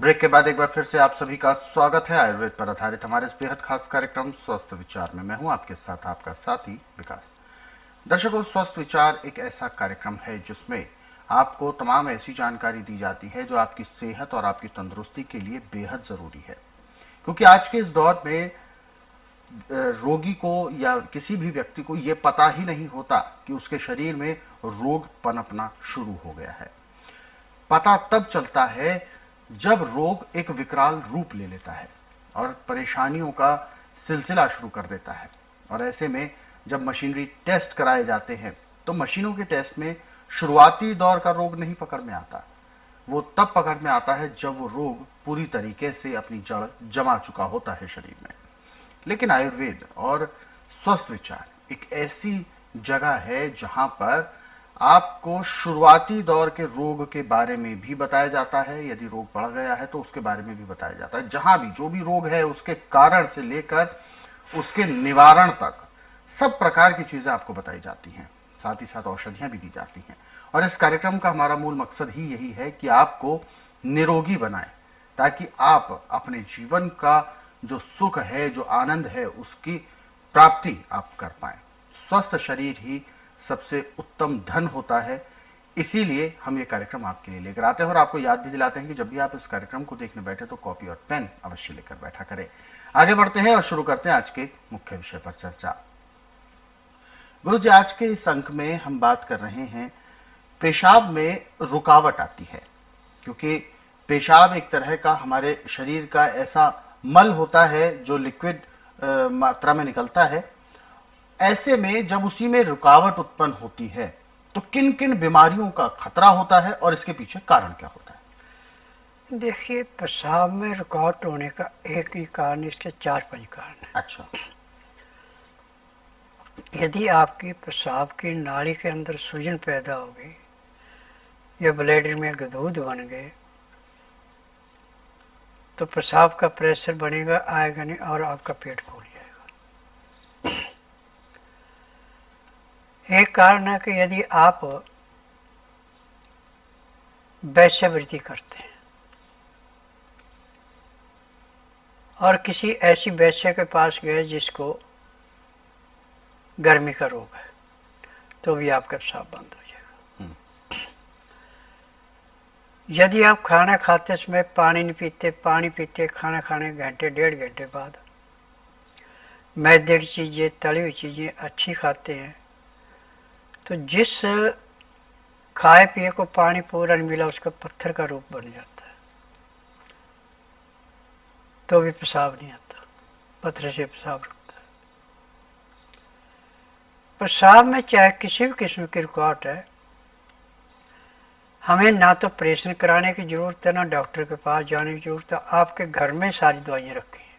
Break के बाद एक बार फिर से आप सभी का स्वागत है आयुर्वेद पर आधारित हमारे इस बेहद खास कार्यक्रम स्वस्थ विचार में। मैं हूं आपके साथ आपका साथी विकास। दर्शकों, स्वस्थ विचार एक ऐसा कार्यक्रम है जिसमें आपको तमाम ऐसी जानकारी दी जाती है जो आपकी सेहत और आपकी तंदुरुस्ती के लिए बेहद जरूरी है। क्योंकि आज के इस दौर में रोगी को या किसी भी व्यक्ति को यह पता ही नहीं होता कि उसके शरीर में रोग पनपना शुरू हो गया है। पता तब चलता है जब रोग एक विकराल रूप ले लेता है और परेशानियों का सिलसिला शुरू कर देता है। और ऐसे में जब मशीनरी टेस्ट कराए जाते हैं तो मशीनों के टेस्ट में शुरुआती दौर का रोग नहीं पकड़ में आता। वो तब पकड़ में आता है जब वो रोग पूरी तरीके से अपनी जड़ जमा चुका होता है शरीर में। लेकिन आयुर्वेद और स्वस्थ विचार एक ऐसी जगह है जहां पर आपको शुरुआती दौर के रोग के बारे में भी बताया जाता है। यदि रोग बढ़ गया है तो उसके बारे में भी बताया जाता है। जहां भी जो भी रोग है उसके कारण से लेकर उसके निवारण तक सब प्रकार की चीजें आपको बताई जाती हैं। साथ ही साथ औषधियां भी दी जाती हैं। और इस कार्यक्रम का हमारा मूल मकसद ही यही है कि आपको निरोगी बनाए, ताकि आप अपने जीवन का जो सुख है, जो आनंद है, उसकी प्राप्ति आप कर पाए। स्वस्थ शरीर ही सबसे उत्तम धन होता है। इसीलिए हम ये कार्यक्रम आपके लिए लेकर आते हैं और आपको याद भी दिलाते हैं कि जब भी आप इस कार्यक्रम को देखने बैठे तो कॉपी और पेन अवश्य लेकर बैठा करें। आगे बढ़ते हैं और शुरू करते हैं आज के मुख्य विषय पर चर्चा। गुरु जी, आज के इस अंक में हम बात कर रहे हैं पेशाब में रुकावट आती है। क्योंकि पेशाब एक तरह का हमारे शरीर का ऐसा मल होता है जो लिक्विड मात्रा में निकलता है। ऐसे में जब उसी में रुकावट उत्पन्न होती है तो किन किन बीमारियों का खतरा होता है और इसके पीछे कारण क्या होता है? देखिए, पेशाब में रुकावट होने का एक ही कारण, इसके 4-5 कारण है। अच्छा। यदि आपकी पेशाब की नाली के अंदर सूजन पैदा हो गई या ब्लैडर में गदूद बन गए तो पेशाब का प्रेशर बढ़ेगा, आएगा नहीं और आपका पेट फूल जाएगा। एक कारण है कि यदि आप वेश्यावृत्ति करते हैं और किसी ऐसी वेश्या के पास गए जिसको गर्मी का रोग है, तो भी आपका पेशाब बंद हो जाएगा। यदि आप खाना खाते समय पानी नहीं पीते, पानी पीते खाना खाने घंटे 1.5 घंटे बाद मैदे की चीजें, तली हुई चीजें अच्छी खाते हैं, तो जिस खाए पिए को पानी पूरा नहीं मिला उसका पत्थर का रूप बन जाता है, तो भी पेशाब नहीं आता, पत्थर से पेशाब रुकता है। पेशाब में चाहे किसी भी किस्म की रुकावट है, हमें ना तो ऑपरेशन कराने की जरूरत है, ना डॉक्टर के पास जाने की जरूरत है। आपके घर में सारी दवाइयां रखी हैं।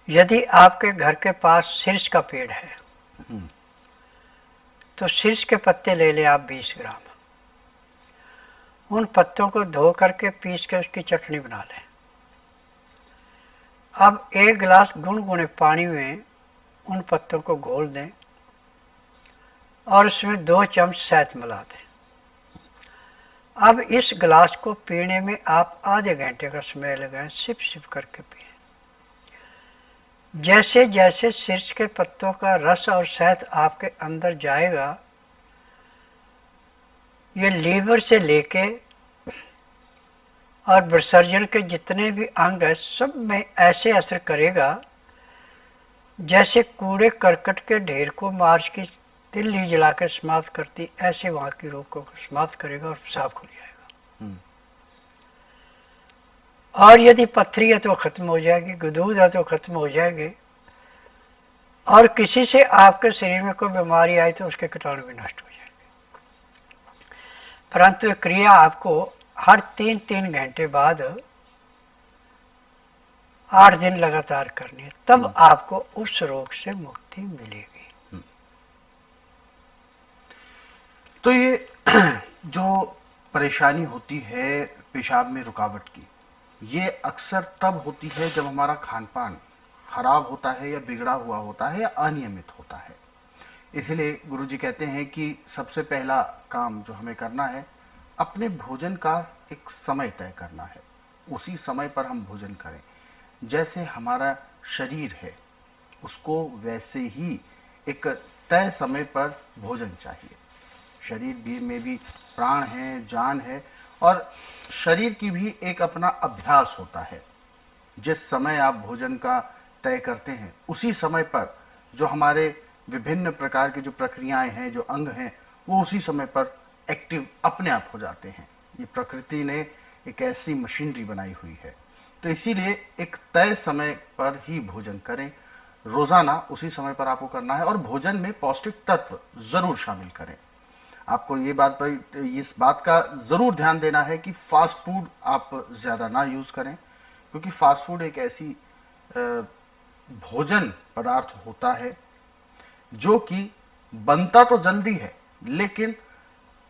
यदि आपके घर के पास सिरस का पेड़ है तो सिरस के पत्ते ले लें आप 20 ग्राम। उन पत्तों को धो करके पीस के उसकी चटनी बना लें। अब 1 गिलास गुनगुने पानी में उन पत्तों को घोल दें और उसमें 2 चम्मच शहद मिला दें। अब इस गिलास को पीने में आप आधे घंटे का समय लगाएं, सिप सिप करके पिए। जैसे जैसे सिरस के पत्तों का रस और शहद आपके अंदर जाएगा, ये लीवर से लेके और विसर्जन के जितने भी अंग है सब में ऐसे असर करेगा जैसे कूड़े करकट के ढेर को मार्च की तिल्ली जला के समाप्त करती, ऐसे वहां की रोग को समाप्त करेगा और पेशाब खुल जाएगा। और यदि पथरी है तो खत्म हो जाएगी, गदूद है तो खत्म हो जाएगी, और किसी से आपके शरीर में कोई बीमारी आई तो उसके कीटाणु भी नष्ट हो जाएंगे। परंतु ये क्रिया आपको हर 3-3 घंटे बाद 8 दिन लगातार करनी है, तब आपको उस रोग से मुक्ति मिलेगी। तो ये जो परेशानी होती है पेशाब में रुकावट की, ये अक्सर तब होती है जब हमारा खान पान खराब होता है या बिगड़ा हुआ होता है या अनियमित होता है। इसलिए गुरुजी कहते हैं कि सबसे पहला काम जो हमें करना है, अपने भोजन का एक समय तय करना है, उसी समय पर हम भोजन करें। जैसे हमारा शरीर है, उसको वैसे ही एक तय समय पर भोजन चाहिए। शरीर भी में भी प्राण है, जान है, और शरीर की भी एक अपना अभ्यास होता है। जिस समय आप भोजन का तय करते हैं, उसी समय पर जो हमारे विभिन्न प्रकार की जो प्रक्रियाएं हैं, जो अंग हैं, वो उसी समय पर एक्टिव अपने आप हो जाते हैं। ये प्रकृति ने एक ऐसी मशीनरी बनाई हुई है। तो इसीलिए एक तय समय पर ही भोजन करें, रोजाना उसी समय पर आपको करना है, और भोजन में पौष्टिक तत्व जरूर शामिल करें। आपको ये इस बात का जरूर ध्यान देना है कि फास्ट फूड आप ज्यादा ना यूज करें, क्योंकि फास्ट फूड एक ऐसी भोजन पदार्थ होता है जो कि बनता तो जल्दी है, लेकिन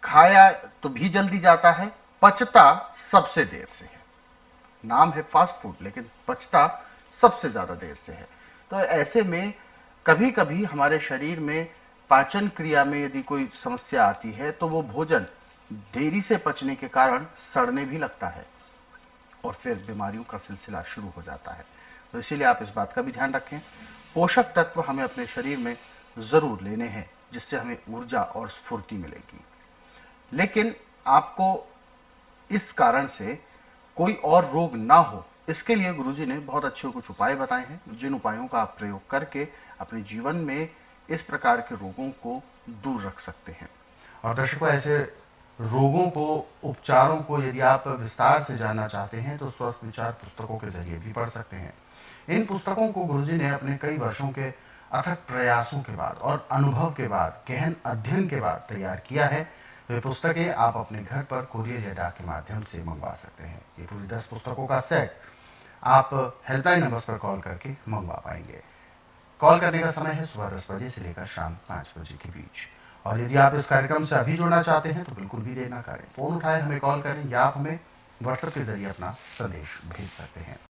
खाया तो भी जल्दी जाता है, पचता सबसे देर से है। नाम है फास्ट फूड, लेकिन पचता सबसे ज्यादा देर से है। तो ऐसे में कभी कभी हमारे शरीर में पाचन क्रिया में यदि कोई समस्या आती है, तो वो भोजन देरी से पचने के कारण सड़ने भी लगता है, और फिर बीमारियों का सिलसिला शुरू हो जाता है। तो इसीलिए आप इस बात का भी ध्यान रखें। पोषक तत्व हमें अपने शरीर में जरूर लेने हैं, जिससे हमें ऊर्जा और स्फूर्ति मिलेगी। लेकिन आपको इस कारण से कोई और रोग ना हो, इसके लिए गुरुजी ने बहुत अच्छे कुछ उपाय बताए हैं, जिन उपायों का आप प्रयोग करके अपने जीवन में इस प्रकार के रोगों को दूर रख सकते हैं। और दर्शकों, ऐसे रोगों को, उपचारों को यदि आप विस्तार से जानना चाहते हैं, तो स्वस्थ विचार पुस्तकों के जरिए भी पढ़ सकते हैं। इन पुस्तकों को गुरुजी ने अपने कई वर्षों के अथक प्रयासों के बाद और अनुभव के बाद, गहन अध्ययन के बाद तैयार किया है। तो ये पुस्तकें आप अपने घर पर कुरियर या डाक के माध्यम से मंगवा सकते हैं। ये पूरी 10 पुस्तकों का सेट आप हेल्पलाइन नंबर्स पर कॉल करके मंगवा पाएंगे। कॉल करने का समय है सुबह 10 बजे से लेकर शाम 5 बजे के बीच। और यदि आप इस कार्यक्रम से अभी जुड़ना चाहते हैं, तो बिल्कुल भी देर ना करें, फोन उठाएं, हमें कॉल करें, या आप हमें व्हाट्सएप के जरिए अपना संदेश भेज सकते हैं।